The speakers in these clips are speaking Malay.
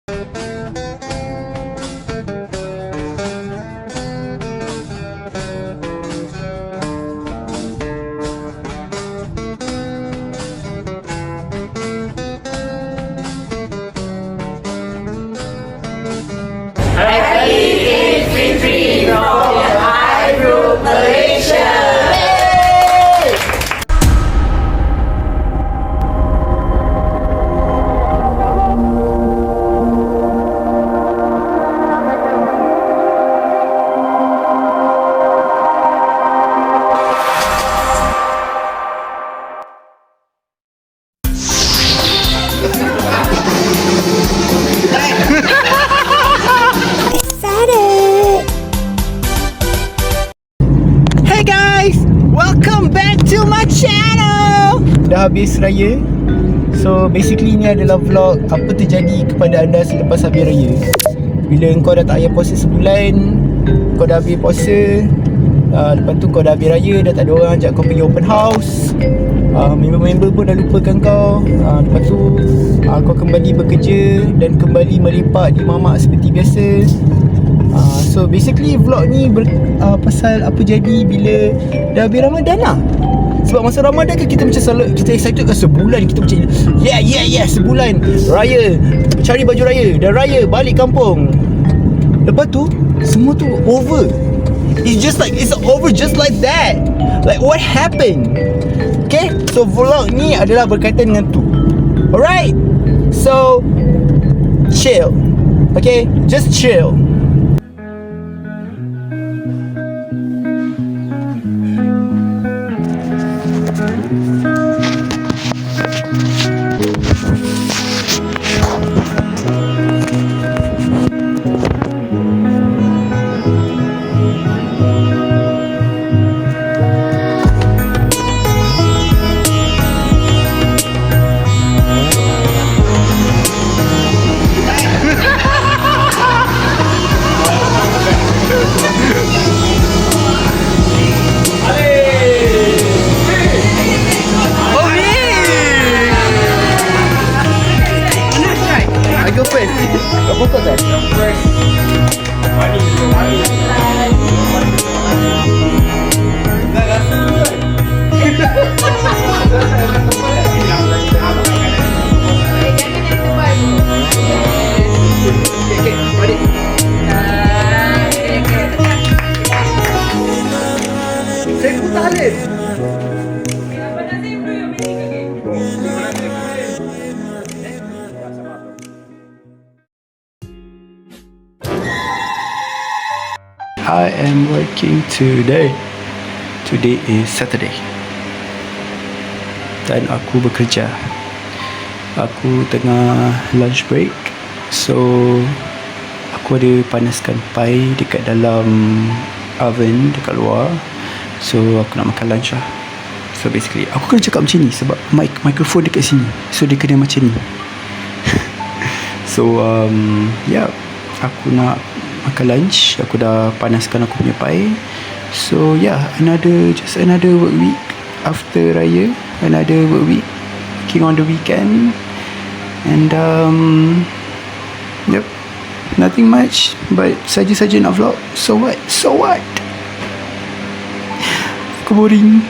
Hey guys, welcome back to my channel. Dah habis raya. So basically ni adalah vlog apa terjadi kepada anda selepas habis raya. Bila kau dah tak payah puasa sebulan, kau dah habis puasa, lepas tu kau dah habis raya, dah tak ada orang ajak kau pergi open house, member-member pun dah lupakan kau. Lepas tu kau kembali bekerja dan kembali melepak di mamak seperti biasa. So basically vlog ni pasal apa jadi bila dah habis Ramadan lah. Sebab masa Ramadan kan kita macam selalu, kita excited kan sebulan, kita macam yeah sebulan raya, cari baju raya, dah raya, balik kampung. Lepas tu semua tu over. It's over just like that. Like what happened? Okay, so vlog ni adalah berkaitan dengan tu. Alright, so chill. Okay, just chill. Go first. Kau pokok tak? First. Mani. Saya pun tak boleh. I am working today. Today is Saturday. Dan aku bekerja. Aku tengah lunch break. So aku ada panaskan pie dekat dalam oven dekat luar. So aku nak makan lunch lah. So basically aku kena cakap macam ni sebab microphone dekat sini. So dia kena macam ni. So yeah, aku nak makan lunch. Aku dah panaskan aku punya pie. So yeah, just another work week after raya. Another work week, working on the weekend. And yep, nothing much, but saja-saja nak vlog. So what? Aku boring.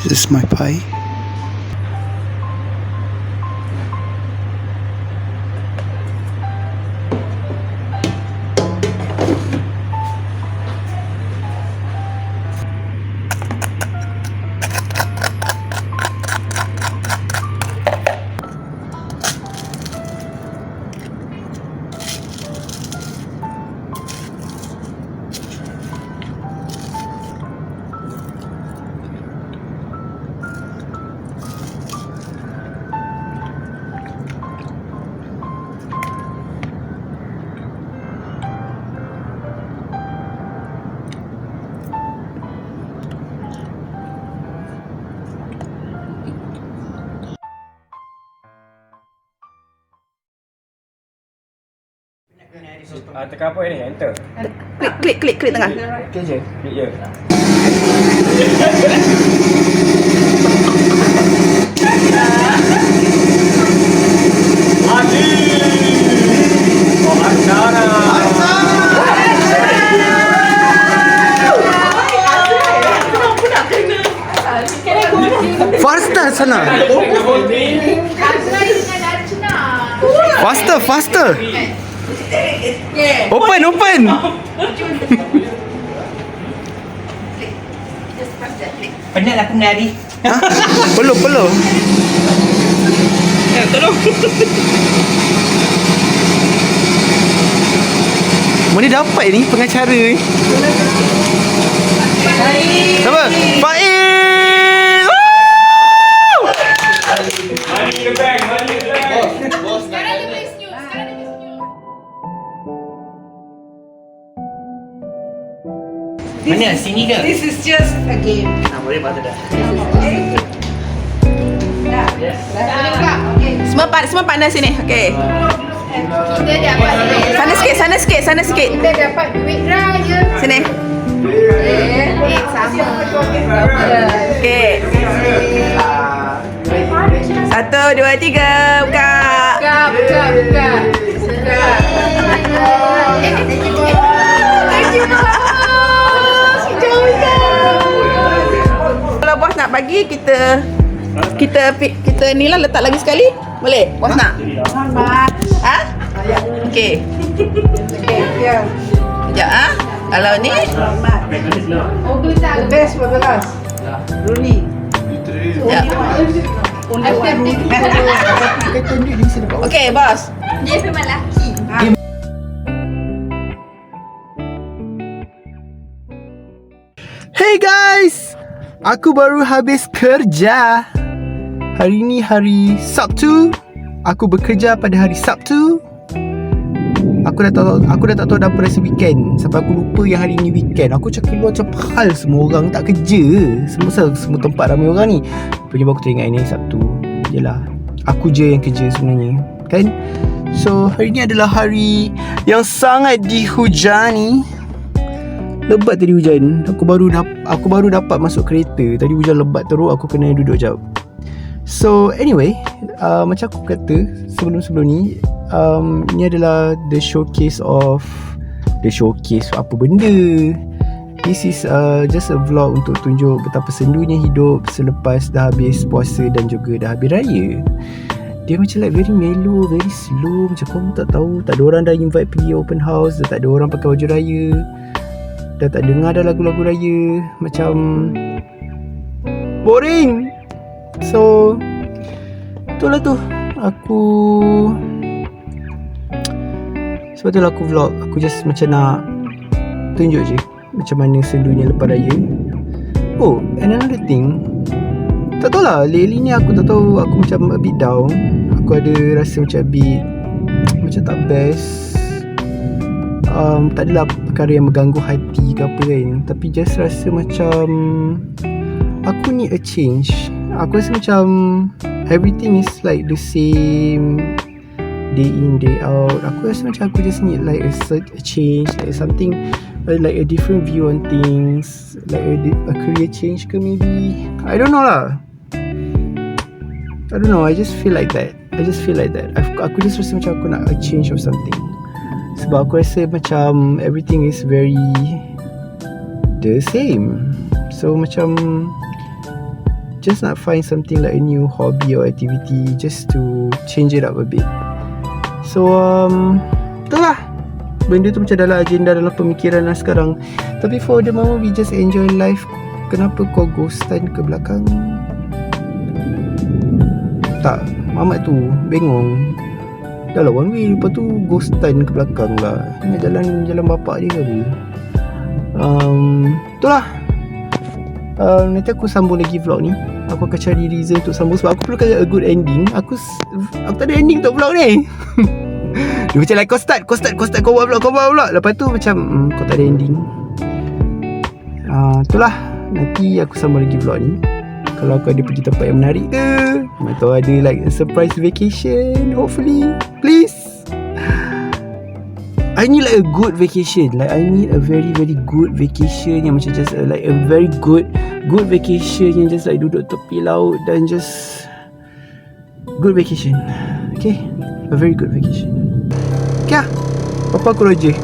This is my pie. Tekan apa ni? Enter. Klik tengah. Okay je. Klik je. sana. Faster. Open. Penat aku menari. Peluk. Tolong. Mana dapat ni pengacara ni? Siapa? Fail! Woo! Mana? Sini ke? This is just a game. Boleh patut dah. Semua pandai sini. Okey. Kita dapat Sana sikit. Kita dapat duit raya. Sini. Sama. Okey. 1 2 3 buka. Buka. Kalau bos nak bagi kita ni lah letak lagi sekali. Boleh? Bos nak? Ha? Okey. Ya. Sekejap ah. Kalau ni Oh, kita best for the last. Rooney. Ya. Okey, bos. Dia memang lelaki. Hey guys, aku baru habis kerja. Hari ni hari Sabtu. Aku bekerja pada hari Sabtu. Aku dah tak tahu dah rasa weekend. Sampai aku lupa yang hari ni weekend. Aku macam keluar macam hal semua orang tak kerja. Semua tempat ramai orang ni. Penyebab aku teringat ini Sabtu. Yelah, aku je yang kerja sebenarnya, kan? So hari ni adalah hari yang sangat dihujani. Lebat tadi hujan. Aku baru dapat masuk kereta. Tadi hujan lebat teruk. Aku kena duduk jap. So anyway, macam aku kata sebelum ni, ni adalah the showcase apa benda. This is just a vlog untuk tunjuk betapa sendunya hidup selepas dah habis puasa dan juga dah habis raya. Dia macam like very mellow, very slow. Macam kau tak tahu, tak ada orang dah invite pergi open house, dah tak ada orang pakai baju raya, dah tak dengar dah lagu-lagu raya. Macam boring. So itulah tu. Sebab tu lah aku vlog. Aku just macam nak tunjuk je macam mana sendunya lepas raya. Oh, and another thing, tak tahu lah, lately ni aku tak tahu, aku macam a bit down. Aku ada rasa macam a bit macam tak best. Tak adalah perkara yang mengganggu hati ke apa kan, tapi just rasa macam aku need a change. Aku rasa macam everything is like the same, day in day out. Aku rasa macam aku just need like a change, like something, like a different view on things, like a career change ke maybe. I don't know lah. I just feel like that. Aku just rasa macam aku nak a change of something. Sebab aku rasa macam everything is very the same. So macam just nak find something like a new hobby or activity just to change it up a bit. So itulah, benda tu macam dalam agenda, dalam pemikiran lah sekarang. Tapi for the moment we just enjoy life. Kenapa kau ghostan ke belakang? Tak, Mamat tu bengong. Dah lah one way, lepas tu ghostan ke belakang lah. Ingat jalan bapak dia ke apa. Itulah. Nanti aku sambung lagi vlog ni. Aku akan cari reason untuk sambung sebab aku perlukan a good ending. Aku tak ada ending untuk vlog ni. Dia macam like kau start kau buat vlog. Lepas tu macam kau tak ada ending. Itulah. Nanti aku sambung lagi vlog ni. Kalau aku ada pergi tempat yang menarik ke, atau ada like a surprise vacation, hopefully, please. I need like a good vacation. Like I need a very very good vacation yang macam just like a very good vacation yang just like duduk tepi laut dan just good vacation. Okay, a very good vacation. Okay lah, Papa aku Roger.